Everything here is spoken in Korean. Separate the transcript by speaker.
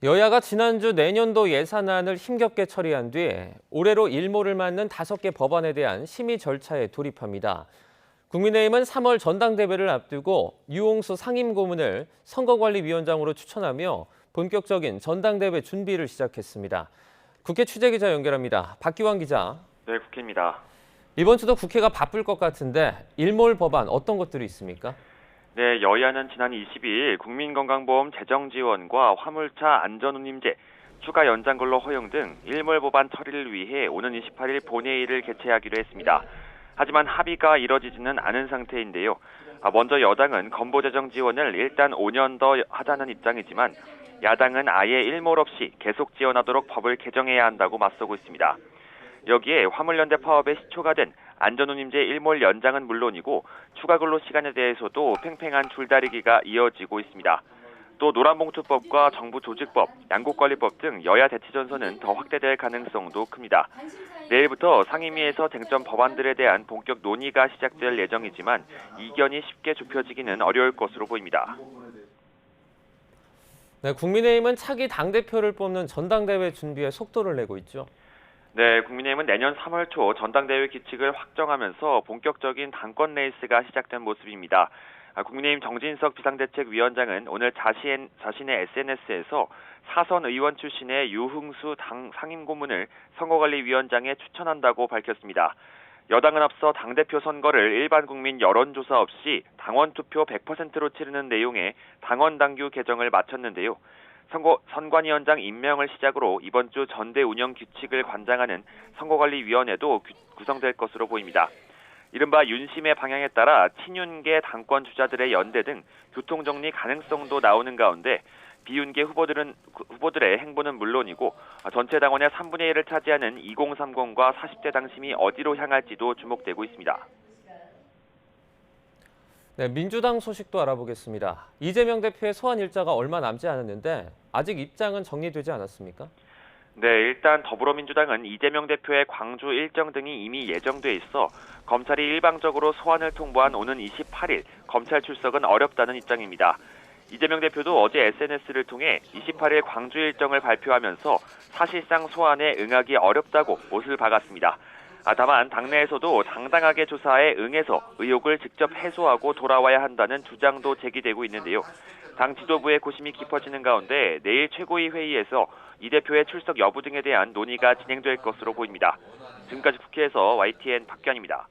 Speaker 1: 여야가 지난주 내년도 예산안을 힘겹게 처리한 뒤 올해로 일몰을 맞는 5개 법안에 대한 심의 절차에 돌입합니다. 국민의힘은 3월 전당대회를 앞두고 유홍수 상임고문을 선거관리위원장으로 추천하며 본격적인 전당대회 준비를 시작했습니다. 국회 취재기자 연결합니다. 박기환 기자.
Speaker 2: 네, 국회입니다.
Speaker 1: 이번 주도 국회가 바쁠 것 같은데 일몰 법안 어떤 것들이 있습니까?
Speaker 2: 네, 여야는 지난 22일 국민건강보험 재정지원과 화물차 안전운임제, 추가 연장근로 허용 등 일몰 법안 처리를 위해 오는 28일 본회의를 개최하기로 했습니다. 하지만 합의가 이뤄지지는 않은 상태인데요. 먼저 여당은 건보재정 지원을 일단 5년 더 하자는 입장이지만 야당은 아예 일몰 없이 계속 지원하도록 법을 개정해야 한다고 맞서고 있습니다. 여기에 화물연대 파업의 시초가 된 안전운임제 일몰 연장은 물론이고 추가 근로 시간에 대해서도 팽팽한 줄다리기가 이어지고 있습니다. 또 노란봉투법과 정부 조직법, 양국관리법 등 여야 대치전선은 더 확대될 가능성도 큽니다. 내일부터 상임위에서 쟁점 법안들에 대한 본격 논의가 시작될 예정이지만 이견이 쉽게 좁혀지기는 어려울 것으로 보입니다.
Speaker 1: 네, 국민의힘은 차기 당대표를 뽑는 전당대회 준비에 속도를 내고 있죠.
Speaker 2: 네, 국민의힘은 내년 3월 초 전당대회 규칙을 확정하면서 본격적인 당권 레이스가 시작된 모습입니다. 국민의힘 정진석 비상대책위원장은 오늘 자신의 SNS에서 사선 의원 출신의 유흥수 상임고문을 선거관리위원장에 추천한다고 밝혔습니다. 여당은 앞서 당대표 선거를 일반 국민 여론조사 없이 당원투표 100%로 치르는 내용의 당원당규 개정을 마쳤는데요. 선관위원장 임명을 시작으로 이번 주 전대 운영 규칙을 관장하는 선거관리위원회도 구성될 것으로 보입니다. 이른바 윤심의 방향에 따라 친윤계 당권 주자들의 연대 등 교통정리 가능성도 나오는 가운데 비윤계 후보들의 행보는 물론이고 전체 당원의 3분의 1을 차지하는 2030과 40대 당심이 어디로 향할지도 주목되고 있습니다.
Speaker 1: 네, 민주당 소식도 알아보겠습니다. 이재명 대표의 소환 일자가 얼마 남지 않았는데 아직 입장은 정리되지 않았습니까?
Speaker 2: 네, 일단 더불어민주당은 이재명 대표의 광주 일정 등이 이미 예정돼 있어 검찰이 일방적으로 소환을 통보한 오는 28일 검찰 출석은 어렵다는 입장입니다. 이재명 대표도 어제 SNS를 통해 28일 광주 일정을 발표하면서 사실상 소환에 응하기 어렵다고 못을 박았습니다. 다만 당내에서도 당당하게 조사에 응해서 의혹을 직접 해소하고 돌아와야 한다는 주장도 제기되고 있는데요. 당 지도부의 고심이 깊어지는 가운데 내일 최고위 회의에서 이 대표의 출석 여부 등에 대한 논의가 진행될 것으로 보입니다. 지금까지 국회에서 YTN 박기환입니다.